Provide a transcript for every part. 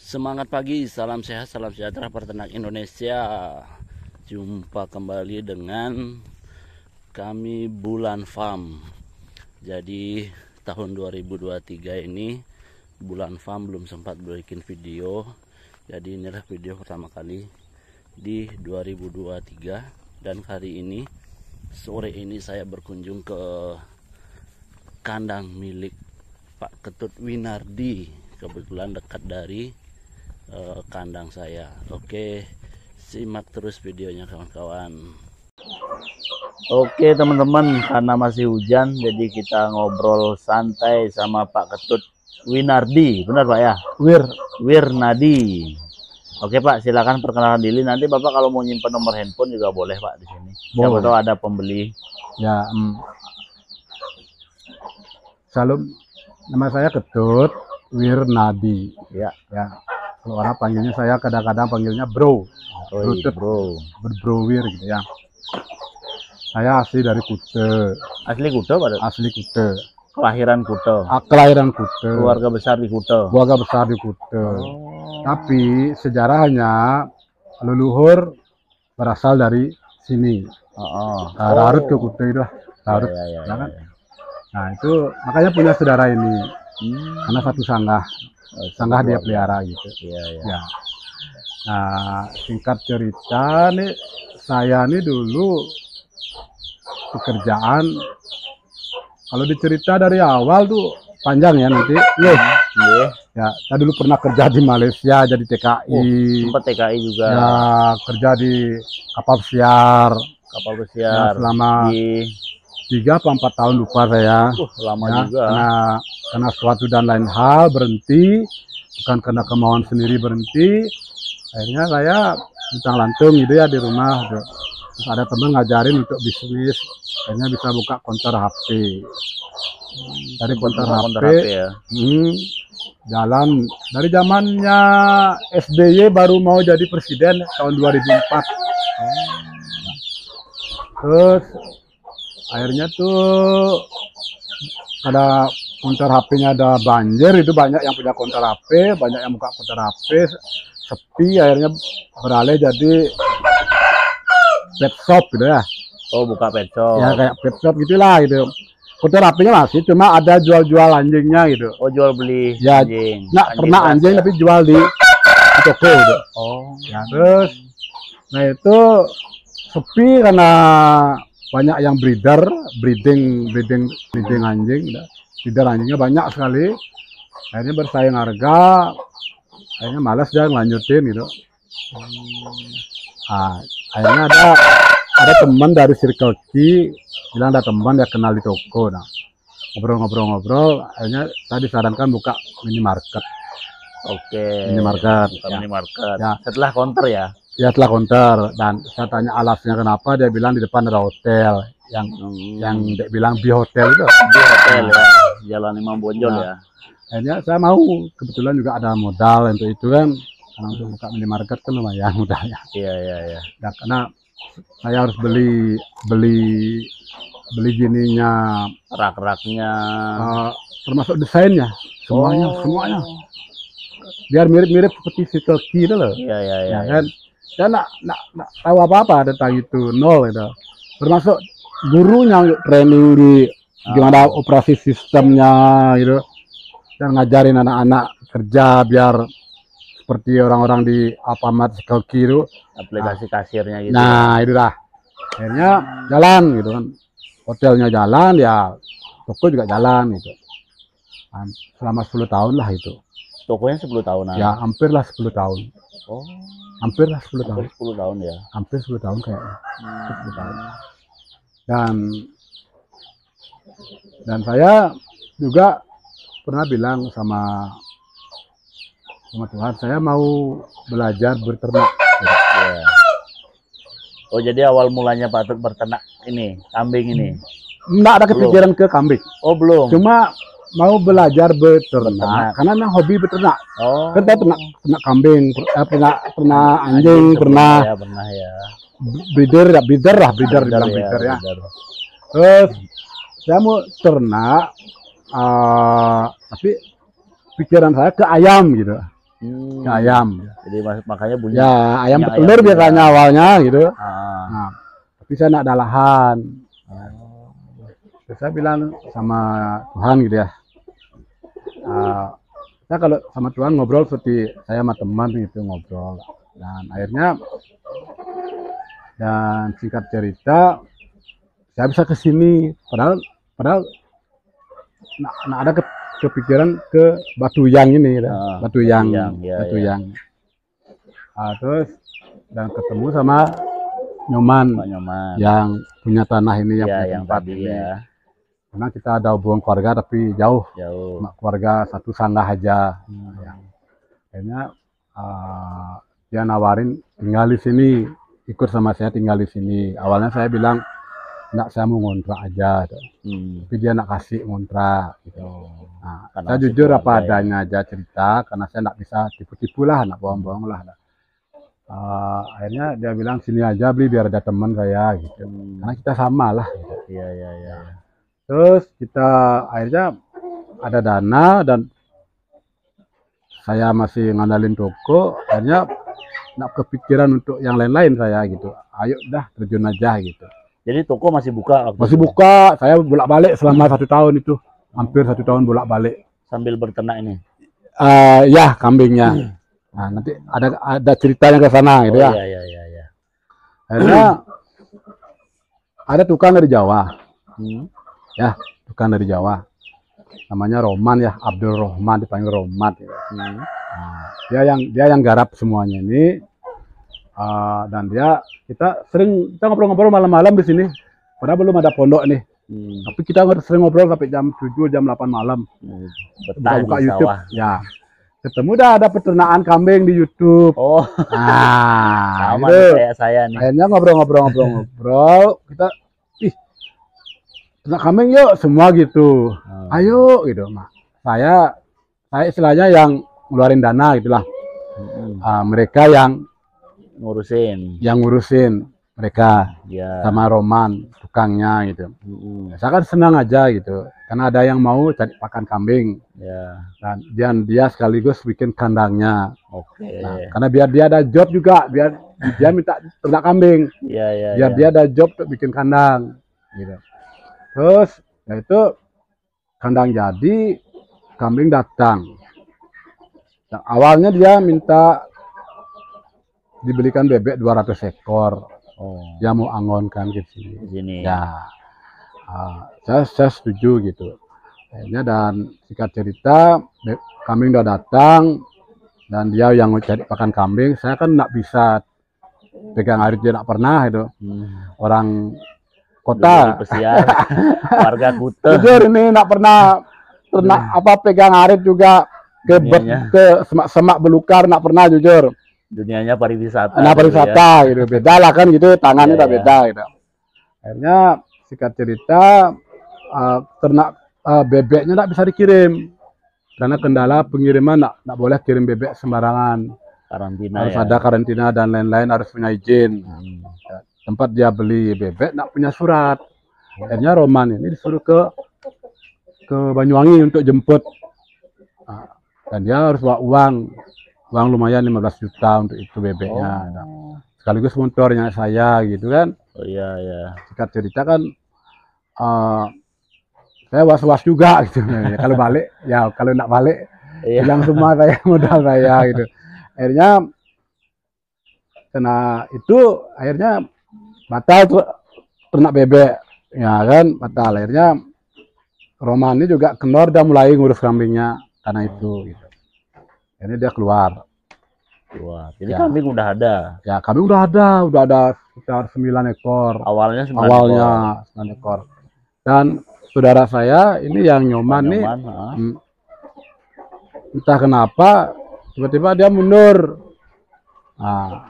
Semangat pagi, salam sehat, salam sejahtera peternak Indonesia. Jumpa kembali dengan kami Bulan Farm. Jadi tahun 2023 ini Bulan Farm belum sempat bikin video. Jadi inilah video pertama kali di 2023. Dan hari ini, sore ini saya berkunjung ke kandang milik Pak Ketut Winardi. Kebetulan dekat dari kandang saya. Oke, simak terus videonya kawan-kawan. Oke teman-teman, karena masih hujan jadi kita ngobrol santai sama Pak Ketut Winardi. Benar Pak ya? Wirnadi. Oke Pak, silakan perkenalkan diri. Nanti Bapak kalau mau nyimpan nomor handphone juga boleh Pak di sini. Siapa tahu ada pembeli. Ya, salam. Nama saya Ketut Wirnadi. Ya. Kalau orang panggilnya, saya kadang-kadang panggilnya bro. Bro Wir gitu ya. Saya asli dari Kute. Asli Kute Pak? Asli Kute. Kelahiran Kute. Kelahiran Kute. Keluarga besar di Kute. Keluarga besar di Kute. Tapi sejarahnya leluhur berasal dari sini. Larut ke Kute itu lah. Larut. Nah itu makanya punya saudara ini. Karena satu sanggah. Sanggah dia pelihara gitu. Ya. Nah, singkat cerita nih, saya nih dulu pekerjaan, kalau dicerita dari awal tuh panjang ya nanti. Ya, saya dulu pernah kerja di Malaysia jadi TKI. Sempat TKI juga. Ya, kerja di kapal pesiar. Ya, selama 3 atau 4 tahun lupa saya. Lama ya, juga. Karena suatu dan lain hal berhenti, bukan karena kemauan sendiri berhenti. Akhirnya saya luntang lantung gitu ya di rumah. Terus ada teman ngajarin untuk bisnis, akhirnya bisa buka konter HP. Dari konter HP ya. Jalan dari zamannya SBY baru mau jadi presiden tahun 2004. Terus akhirnya tuh ada konter HP-nya ada banjir, itu banyak yang punya konter HP, banyak yang buka konter HP, sepi, akhirnya beralih jadi pet shop gitu ya. Oh, buka pet shop. Ya kayak pet shop gitulah gitu. Konter HP-nya masih, cuma ada jual-jual anjingnya gitu. Oh, jual beli ya, anjing. Nah, pernah anjing tapi jual di toko gitu. Oh. Ya, terus nah itu sepi karena banyak yang breeding anjing, breeder anjingnya banyak sekali. Akhirnya bersaing harga, akhirnya malas dia lanjutin gitu. Akhirnya ada teman dari Circle K bilang ada teman dia kenal di toko. Nah, ngobrol, akhirnya saya disarankan buka minimarket. Oke. Minimarket. Buka minimarket. Ya. Setelah counter ya. Ya setelah counter, dan saya tanya alasnya kenapa, dia bilang di depan ada hotel yang dia bilang Bi Hotel itu. Bi Hotel ya, Jalan Imam Bonjol ya. Akhirnya saya mau, kebetulan juga ada modal untuk itu kan, karena untuk buka minimarket kan lumayan modalnya. Iya. Nah, karena saya harus beli gininya, rak-raknya, termasuk desainnya, semuanya. Biar mirip-mirip seperti Circle K itu loh. Iya. Kan? Saya nak tahu apa-apa tentang itu, nol itu. Termasuk gurunya training di gimana operasi sistemnya gitu. Dan ngajarin anak-anak kerja biar seperti orang-orang di Alfamart Circle K itu. Aplikasi kasirnya gitu. Nah, itulah. Akhirnya jalan gitu kan. Hotelnya jalan, ya toko juga jalan gitu. Selama 10 tahun lah itu. Tokonya 10 tahunan. Ya, hampirlah 10 tahun. Oh. Hampirlah 10 tahun. 10 tahun ya. Hampir 10 tahun kayaknya. 10 tahun. Dan saya juga pernah bilang sama Tuhan, saya mau belajar berternak. Ya. Oh, jadi awal mulanya Pak Ketut berternak ini, kambing ini? Enggak ada kepikiran ke kambing. Oh, belum. Cuma mau belajar beternak, karena memang hobi beternak. Oh. Kan saya ternak kambing, pernah anjing, pernah ya. breeder ya. Terus saya mau ternak, tapi pikiran saya ke ayam gitu. ke ayam. Jadi makanya bunyi. Ya, ayam Ayam petelur biasanya awalnya gitu. Ah. Nah, tapi saya nak ada lahan. Terus saya bilang sama Tuhan gitu ya. Saya kalau sama Tuhan ngobrol seperti saya sama teman gitu ngobrol. Dan akhirnya dan singkat cerita saya bisa ke sini. Padahal nak ada kepikiran ke Batu Yang ini, Batu Yang. Terus dan ketemu sama Nyoman, yang punya tanah ini, yang punya tempat tadi ini. ya. Karena kita ada hubungan keluarga tapi jauh. Cuma keluarga satu sanggah aja. Ya. Akhirnya dia nawarin tinggal di sini, ikut sama saya tinggal di sini. Awalnya saya bilang enggak, saya mau ngontrak aja. Tapi dia nak kasih ngontrak gitu. Nah, saya jujur apa adanya aja cerita, karena saya enggak bisa tipu-tipu lah, enggak bohong-bohong lah. Akhirnya dia bilang sini aja beli biar ada teman saya gitu. Karena kita sama lah. Gitu. Iya. Terus kita akhirnya ada dana dan saya masih ngandalin toko. Akhirnya nggak kepikiran untuk yang lain-lain saya gitu. Ayo dah terjun aja gitu. Jadi toko masih buka? Masih buka. Saya bolak-balik selama 1 tahun itu, hampir 1 tahun bolak-balik. Sambil berternak ini? Ya, kambingnya. Nah, nanti ada ceritanya ke sana gitu ya. Iya. Akhirnya ada tukang dari Jawa. Ya, tukang dari Jawa. Namanya Roman ya, Abdul Rohman, dipanggil Roman. Ya. Nah, dia yang garap semuanya ini. Dan kita ngobrol-ngobrol malam-malam di sini. Padahal belum ada pondok nih. Tapi kita sering ngobrol sampai jam 7, jam 8 malam. Buka YouTube. Sawah. Ya. Ketemu dah ada peternakan kambing di YouTube. Oh. Nah, sama gitu. kayak saya nih. Akhirnya ngobrol. Kita ternak kambing yuk semua gitu. Ayo gitu. Nah, saya istilahnya yang ngeluarin dana gitulah. Mereka yang ngurusin mereka. Sama Roman tukangnya gitu. Saya kan senang aja gitu. Karena ada yang mau cari pakan kambing. Dan dia sekaligus bikin kandangnya. Nah, karena biar dia ada job juga, biar dia minta ternak kambing. Biar dia ada job untuk bikin kandang gitu. Terus ya itu kandang jadi, kambing datang. Nah, awalnya dia minta dibelikan bebek 200 ekor. Dia mau angonkan ke sini. Ya. Saya setuju gitu. Akhirnya dan singkat cerita kambing udah datang dan dia yang cari pakan kambing. Saya kan nggak bisa pegang arit, dia nggak pernah itu. Orang kota, warga Kuta. jujur ini nggak pernah pegang arit juga ke semak belukar, nggak pernah jujur. Dunianya pariwisata. Nah, pariwisata gitu, beda lah kan gitu, tangannya udah beda gitu. Akhirnya singkat cerita ternak bebeknya nggak bisa dikirim karena kendala pengiriman, nggak boleh kirim bebek sembarangan. Harus ada karantina dan lain-lain, harus punya izin. Tempat dia beli bebek nggak punya surat. Akhirnya Roman ini disuruh ke Banyuwangi untuk jemput. Dan dia harus bawa uang lumayan 15 juta untuk itu bebeknya. Sekaligus motornya saya gitu kan. Singkat cerita kan saya was-was juga gitu. Kalau balik, ya kalau nggak balik, hilang semua saya, modal saya gitu. Akhirnya karena itu akhirnya batal ternak bebek, ya kan, batal. Akhirnya Roman ini juga kendor, dia mulai ngurus kambingnya karena itu. Gitu. Ini dia keluar. Jadi kambing udah ada. Ya, kambing udah ada sekitar 9 ekor. Awalnya 9 ekor. Dan saudara saya ini yang Nyoman nih, entah kenapa tiba-tiba dia mundur. Nah,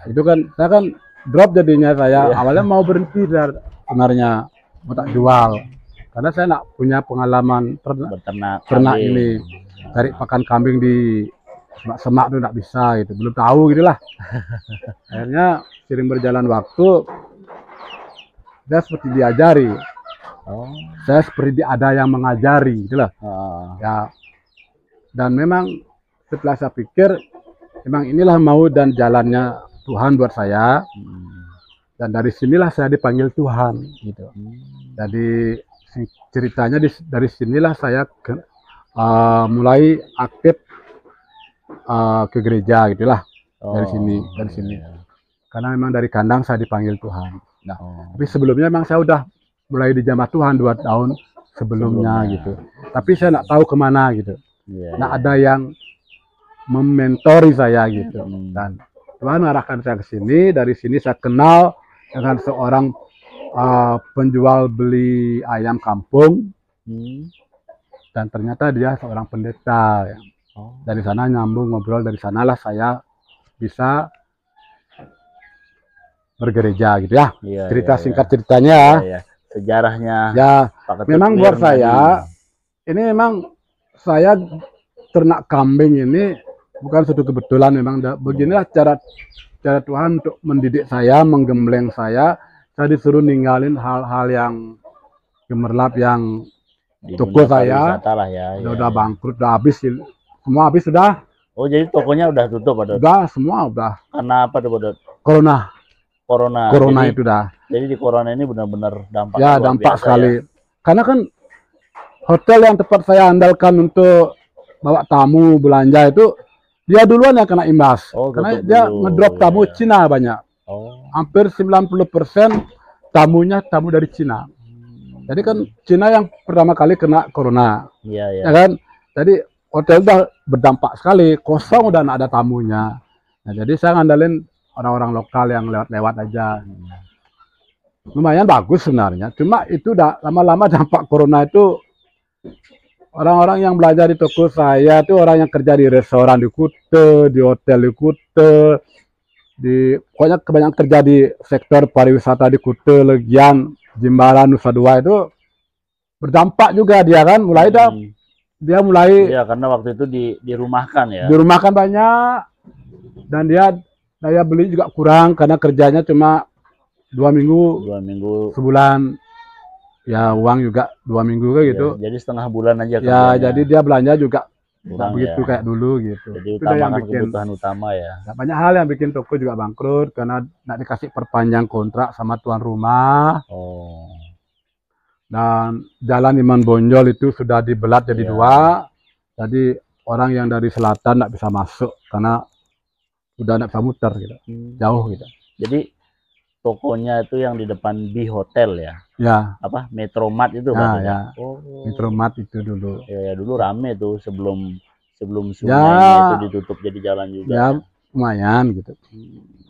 itu kan saya kan drop jadinya saya. Awalnya mau berhenti sebenarnya, mau tak jual. Karena saya nggak punya pengalaman ternak ini. Cari pakan kambing di semak itu nggak bisa gitu, belum tahu gitulah. Akhirnya sering berjalan waktu, saya seperti diajari. Saya seperti ada yang mengajari gitulah. Ya. Dan memang setelah saya pikir memang inilah mau dan jalannya Tuhan buat saya, dan dari sinilah saya dipanggil Tuhan gitu. Jadi ceritanya dari sinilah saya mulai aktif ke gereja gitulah. Dari sini karena memang dari kandang saya dipanggil Tuhan. Nah, tapi sebelumnya memang saya udah mulai dijamah Tuhan 2 tahun sebelumnya gitu, tapi saya nggak tahu kemana gitu. Nah, ada yang mementori saya gitu, dan Tuhan mengarahkan saya ke sini. Dari sini saya kenal dengan seorang penjual beli ayam kampung, dan ternyata dia seorang pendeta ya. Dari sana nyambung ngobrol, dari sanalah saya bisa bergereja gitu ya. Cerita singkat ceritanya sejarahnya ya. Memang buat saya ini memang saya ternak kambing ini bukan suatu kebetulan, memang beginilah cara Tuhan untuk mendidik saya, menggembleng saya. Saya disuruh ninggalin hal-hal yang gemerlap, yang toko saya udah bangkrut, udah habis, semua habis sudah. Oh, jadi tokonya udah tutup, Pak Dot? Udah, semua udah. Karena apa tuh, Pak Dot? Corona jadi, itu dah. Jadi di corona ini benar-benar dampak sekali. Karena kan hotel yang tempat saya andalkan untuk bawa tamu belanja itu, dia duluan yang kena imbas. Karena dia ngedrop tamu Cina banyak. Hampir 90% tamunya tamu dari Cina. Jadi kan Cina yang pertama kali kena corona. Ya kan? Jadi hotel udah berdampak sekali, kosong, udah nggak ada tamunya. Nah, jadi saya ngandalin orang-orang lokal yang lewat-lewat aja. Lumayan bagus sebenarnya, cuma itu udah lama-lama dampak corona itu, orang-orang yang belanja di toko saya itu orang yang kerja di restoran di Kuta, di hotel di Kuta, pokoknya kebanyakan kerja di sektor pariwisata di Kuta, Legian, Jimbaran, Nusa Dua, itu berdampak juga dia kan, dia mulai karena waktu itu dirumahkan ya. Dirumahkan banyak, dan daya beli juga kurang karena kerjanya cuma 2 minggu, sebulan. Ya uang juga 2 minggu kayak gitu. Jadi setengah bulan aja kerjanya. Ya, jadi dia belanja juga nggak begitu kayak dulu gitu. Jadi itu yang bikin kebutuhan utama ya. Banyak hal yang bikin toko juga bangkrut karena nggak dikasih perpanjang kontrak sama tuan rumah. Dan jalan Iman Bonjol itu sudah dibelat jadi 2. Jadi orang yang dari selatan nggak bisa masuk karena udah nggak bisa muter gitu, jauh gitu. Jadi tokonya itu yang di depan B Hotel ya? Ya. Apa, Metromat itu? Ya. Metromat itu dulu. Ya, dulu rame tuh sebelum sungainya itu ditutup jadi jalan juga. Ya, lumayan gitu.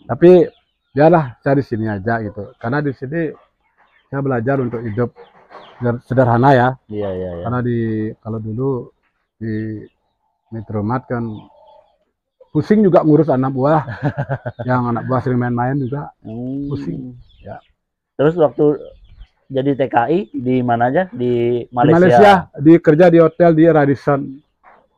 Tapi biarlah saya di sini aja gitu. Karena di sini saya belajar untuk hidup sederhana ya. Iya. Karena kalau dulu di Metromat kan pusing juga ngurus anak buah. Yang anak buah sering main-main juga pusing ya. Terus waktu jadi TKI di mana aja? Di Malaysia? Di Malaysia, kerja di hotel di Radisson.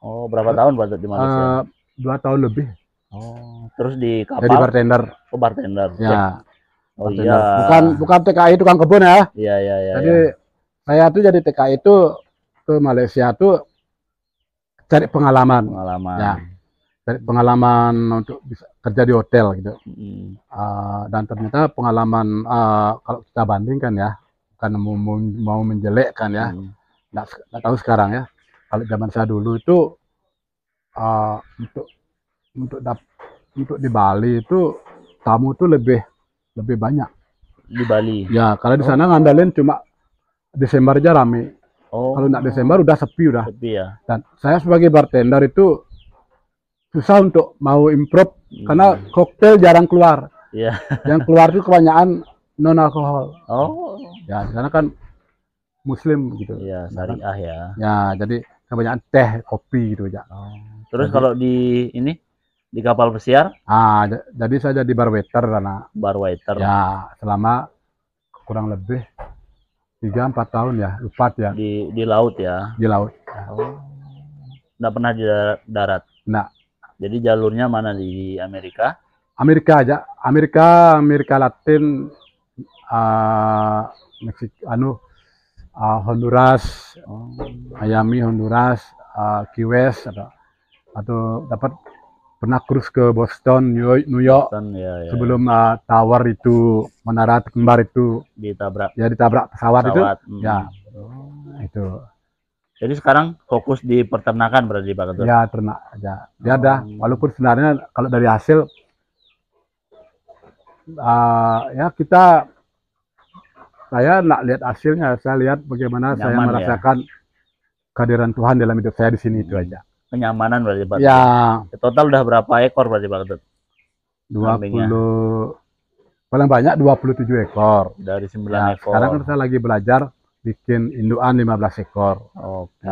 Oh, berapa tahun Pak di Malaysia? 2 tahun lebih. Oh, terus di kapal? Jadi bartender. Oh, bartender. Ya. Oh bartender. Iya. Bukan TKI tukang kebun ya. Iya. Jadi saya tuh jadi TKI itu ke Malaysia tuh cari pengalaman. Ya. Dari pengalaman untuk bisa kerja di hotel gitu. Dan ternyata pengalaman kalau kita bandingkan ya, karena mau menjelekkan ya, nggak tahu sekarang ya. Kalau zaman saya dulu itu untuk di Bali itu tamu itu lebih banyak. Di Bali. Ya, kalau di sana ngandalin cuma Desember aja rame. Kalau nggak Desember udah sepi udah. Sepi ya. Dan saya sebagai bartender itu susah untuk mau improve karena koktail jarang keluar. Iya. Yang keluar itu kebanyakan non alkohol. Ya, karena kan Muslim gitu. Iya, syariah ya. Ya, jadi kebanyakan teh, kopi gitu aja. Terus kalau di kapal pesiar? Jadi saya jadi bar waiter karena. Bar waiter. Ya, selama kurang lebih 3-4 tahun ya, 4 ya. Di laut ya. Di laut. Nggak pernah di darat. Nggak. Jadi jalurnya mana di Amerika? Amerika aja, Amerika Latin, Honduras, Miami, Honduras, Key West, atau dapat pernah cruise ke Boston, New York Boston, ya, ya. sebelum tower itu menara kembar itu Ditabrak ya ditabrak pesawat itu ya itu. Jadi sekarang fokus di peternakan berarti Pak Ketut? Ya ternak aja. Ya dah, walaupun sebenarnya kalau dari hasil ya saya nak lihat hasilnya, saya lihat bagaimana saya Nyaman, merasakan kehadiran Tuhan dalam hidup saya di sini itu aja. Kenyamanan berarti Pak? Ya. Total udah berapa ekor berarti Pak Ketut? 20 paling banyak 27 ekor. Dari 9 ya, ekor. Sekarang kan saya lagi belajar bikin indukan 15 ekor. Oke.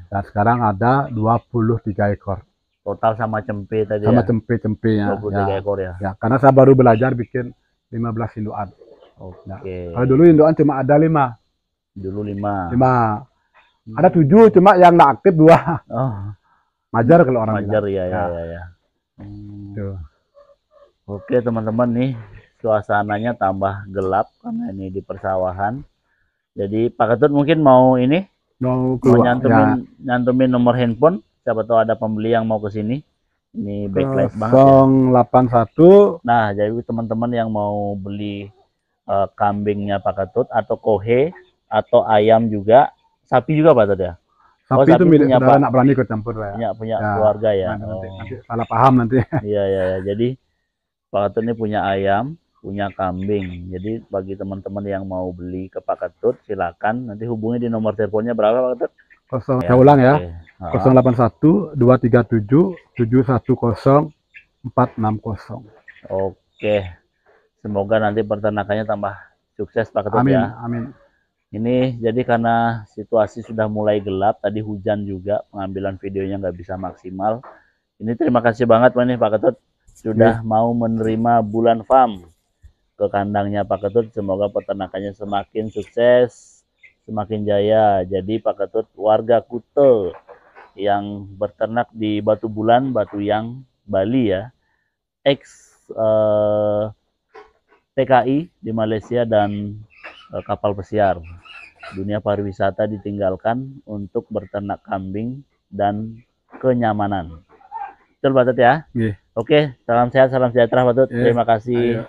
Dan sekarang ada 23 ekor. Total sama cempe tadi sama ya? cempe-cempenya. 23 ekor ya? Ya, karena saya baru belajar bikin 15 indukan. Oke. Kalau dulu indukan cuma ada 5. Dulu 5. Ada 7, cuma yang nggak aktif 2. Majar kalau orang Majar, bilang. ya. Oke teman-teman, nih suasananya tambah gelap karena ini di persawahan. Jadi Pak Ketut mungkin mau ini mau nyantumin nomor handphone, siapa tahu ada pembeli yang mau ke sini. Ini backlight banget ya. 081. Nah, jadi teman-teman yang mau beli kambingnya Pak Ketut atau kohe atau ayam juga, sapi juga Pak Ketut ya? Sapi itu milik saudara, anak berani ikut campur ya. Punya keluarga ya. Nanti salah paham nanti. Iya. Jadi Pak Ketut ini punya ayam, punya kambing. Jadi bagi teman-teman yang mau beli ke Pak Ketut, silakan nanti hubungi di nomor teleponnya berapa Pak Ketut? Saya ulang ya. 081 237 710 460. Oke. Semoga nanti peternakannya tambah sukses Pak Ketut ya. Amin. Ini jadi karena situasi sudah mulai gelap, tadi hujan juga, pengambilan videonya nggak bisa maksimal. Ini terima kasih banget nih Pak Ketut sudah mau menerima Bulan Farm ke kandangnya Pak Ketut. Semoga peternakannya semakin sukses, semakin jaya. Jadi Pak Ketut warga Kute yang berternak di Batu Bulan, Batu Yang, Bali ya, ex TKI di Malaysia dan kapal pesiar. Dunia pariwisata ditinggalkan untuk berternak kambing dan kenyamanan. Betul Pak Ketut ya? Oke, salam sehat, salam sejahtera Pak Ketut. Terima kasih.